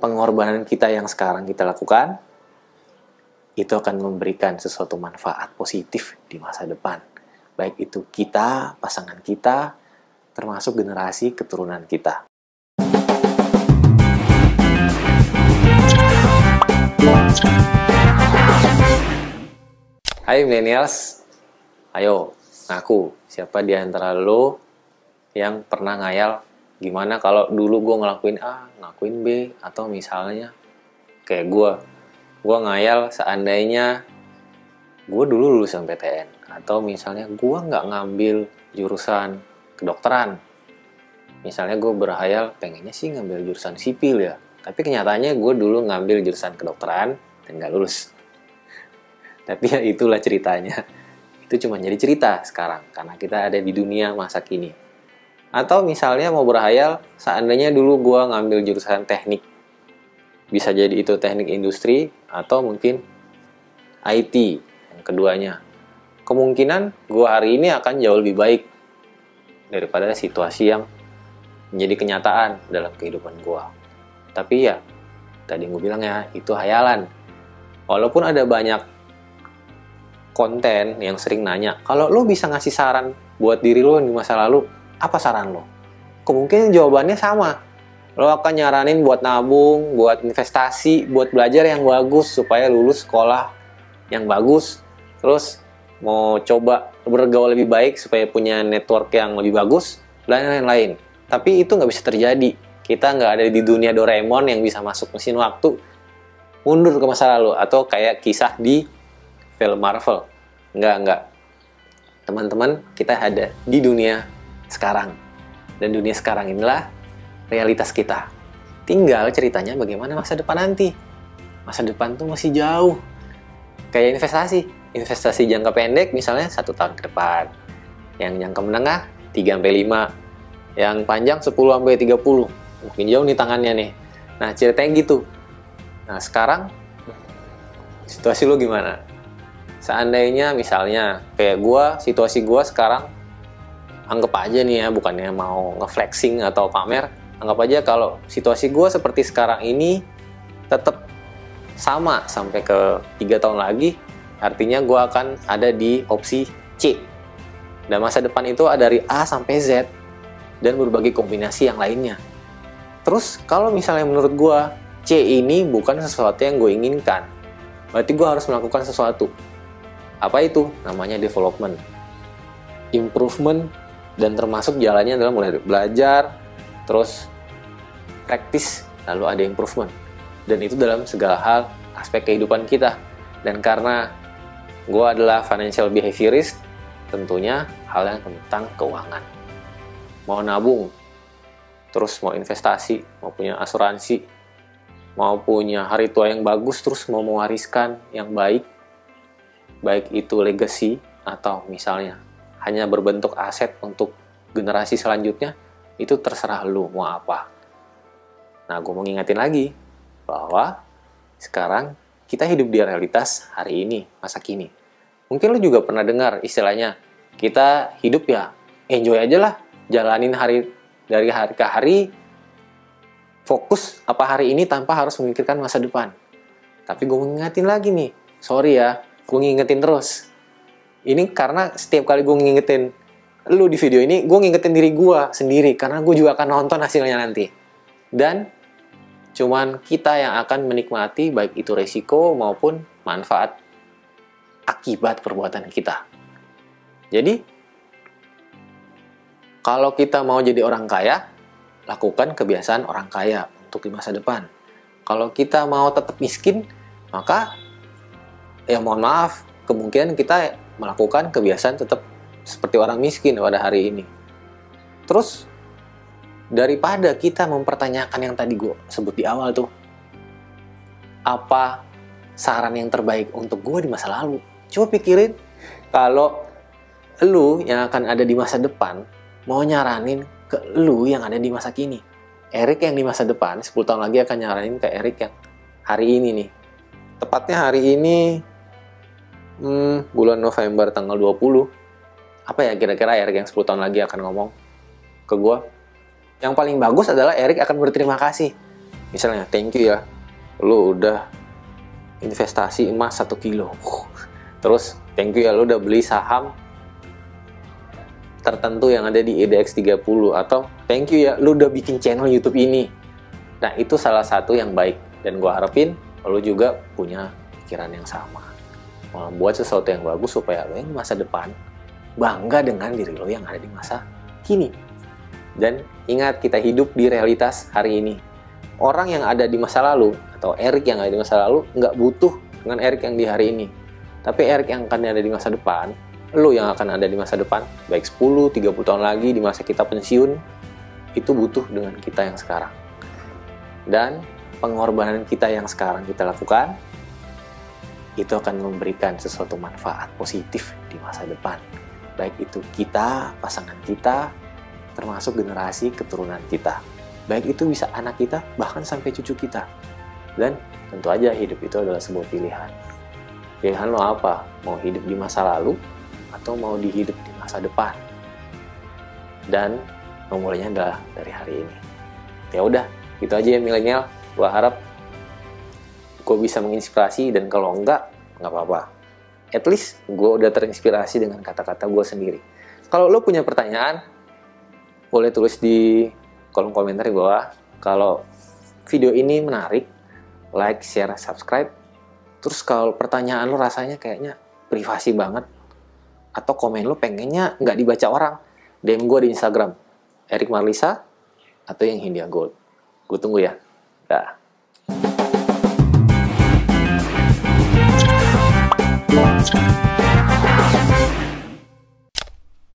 pengorbanan kita yang sekarang kita lakukan, itu akan memberikan sesuatu manfaat positif di masa depan. Baik itu kita, pasangan kita, termasuk generasi keturunan kita. Hai millennials, ayo ngaku siapa di antara lo yang pernah ngayal gimana kalau dulu gue ngelakuin A, ngelakuin B, atau misalnya kayak gue ngayal seandainya gue dulu lulusan PTN, atau misalnya gue nggak ngambil jurusan kedokteran. Misalnya gue berhayal pengennya sih ngambil jurusan sipil ya, tapi kenyataannya gue dulu ngambil jurusan kedokteran dan nggak lulus. Tapi ya itulah ceritanya. Itu cuma jadi cerita sekarang karena kita ada di dunia masa kini. Atau misalnya mau berhayal seandainya dulu gue ngambil jurusan teknik. Bisa jadi itu teknik industri atau mungkin IT yang keduanya. Kemungkinan gue hari ini akan jauh lebih baik daripada situasi yang menjadi kenyataan dalam kehidupan gue. Tapi ya tadi gue bilang ya itu hayalan. Walaupun ada banyak konten yang sering nanya, kalau lo bisa ngasih saran buat diri lo di masa lalu, apa saran lo? Kemungkinan jawabannya sama. Lo akan nyaranin buat nabung, buat investasi, buat belajar yang bagus supaya lulus sekolah yang bagus. Terus mau coba bergaul lebih baik supaya punya network yang lebih bagus, dan lain-lain. Tapi itu nggak bisa terjadi. Kita nggak ada di dunia Doraemon yang bisa masuk mesin waktu, mundur ke masa lalu, atau kayak kisah di film Marvel. Enggak. Teman-teman, kita ada di dunia sekarang. Dan dunia sekarang inilah realitas kita. Tinggal ceritanya bagaimana masa depan nanti. Masa depan tuh masih jauh. Kayak investasi. Investasi jangka pendek misalnya 1 tahun ke depan. Yang jangka menengah 3-5. Yang panjang 10-30. Mungkin jauh nih tangannya nih. Nah, ceritanya gitu. Nah, sekarang situasi lo gimana? Seandainya misalnya kayak situasi gue sekarang, anggap aja nih ya, bukannya mau nge-flexing atau pamer, anggap aja kalau situasi gue seperti sekarang ini tetap sama sampai ke 3 tahun lagi, artinya gue akan ada di opsi C. Dan masa depan itu ada dari A sampai Z dan berbagai kombinasi yang lainnya. Terus kalau misalnya menurut gue C ini bukan sesuatu yang gue inginkan, berarti gue harus melakukan sesuatu. Apa itu? Namanya development, improvement, dan termasuk jalannya adalah mulai belajar, terus praktis, lalu ada improvement. Dan itu dalam segala hal aspek kehidupan kita. Dan karena gue adalah financial behaviorist, tentunya hal yang tentang keuangan. Mau nabung, terus mau investasi, mau punya asuransi, mau punya hari tua yang bagus, terus mau mewariskan yang baik itu legacy atau misalnya hanya berbentuk aset untuk generasi selanjutnya, itu terserah lu mau apa. Nah, gue mau ngingetin lagi bahwa sekarang kita hidup di realitas hari ini, masa kini. Mungkin lu juga pernah dengar istilahnya, kita hidup ya enjoy aja lah, jalanin dari hari ke hari, fokus apa hari ini tanpa harus memikirkan masa depan. Tapi gue mau ngingetin lagi nih, sorry ya, gue ngingetin terus. Ini karena setiap kali gue ngingetin lu di video ini, gue ngingetin diri gue sendiri, karena gue juga akan nonton hasilnya nanti. Dan cuman kita yang akan menikmati baik itu resiko maupun manfaat akibat perbuatan kita. Jadi, kalau kita mau jadi orang kaya, lakukan kebiasaan orang kaya untuk di masa depan. Kalau kita mau tetap miskin, maka ya mohon maaf, kemungkinan kita melakukan kebiasaan tetap seperti orang miskin pada hari ini. Terus, daripada kita mempertanyakan yang tadi gue sebut di awal tuh, apa saran yang terbaik untuk gue di masa lalu? Coba pikirin, kalau lu yang akan ada di masa depan, mau nyaranin ke lu yang ada di masa kini. Erik yang di masa depan, 10 tahun lagi akan nyaranin ke Erik yang hari ini nih. Tepatnya hari ini, bulan November tanggal 20. Apa ya kira-kira Erik yang 10 tahun lagi akan ngomong ke gue? Yang paling bagus adalah Erik akan berterima kasih. Misalnya, thank you ya, lu udah investasi emas 1 kilo. Terus, thank you ya, lu udah beli saham tertentu yang ada di IDX 30. Atau, thank you ya, lu udah bikin channel YouTube ini. Nah, itu salah satu yang baik. Dan gue harapin lu juga punya pikiran yang sama. Membuat sesuatu yang bagus supaya lu yang di masa depan bangga dengan diri lo yang ada di masa kini. Dan ingat, kita hidup di realitas hari ini. Orang yang ada di masa lalu, atau Erik yang ada di masa lalu, nggak butuh dengan Erik yang di hari ini. Tapi Erik yang akan ada di masa depan, lo yang akan ada di masa depan, baik 10, 30 tahun lagi di masa kita pensiun, itu butuh dengan kita yang sekarang. Dan pengorbanan kita yang sekarang kita lakukan, itu akan memberikan sesuatu manfaat positif di masa depan. Baik itu kita, pasangan kita, termasuk generasi keturunan kita. Baik itu bisa anak kita, bahkan sampai cucu kita. Dan tentu aja hidup itu adalah sebuah pilihan. Pilihan lo apa? Mau hidup di masa lalu atau mau dihidup di masa depan? Dan memulainya adalah dari hari ini. Ya udah, itu aja ya milenial. Gua harap gue bisa menginspirasi, dan kalau enggak apa-apa. At least gue udah terinspirasi dengan kata-kata gue sendiri. Kalau lo punya pertanyaan, boleh tulis di kolom komentar di bawah. Kalau video ini menarik, like, share, subscribe. Terus kalau pertanyaan lo rasanya kayaknya privasi banget, atau komen lo pengennya nggak dibaca orang, DM gue di Instagram, Erik Marlisa, atau yang Hindia Gold. Gue tunggu ya. Dah.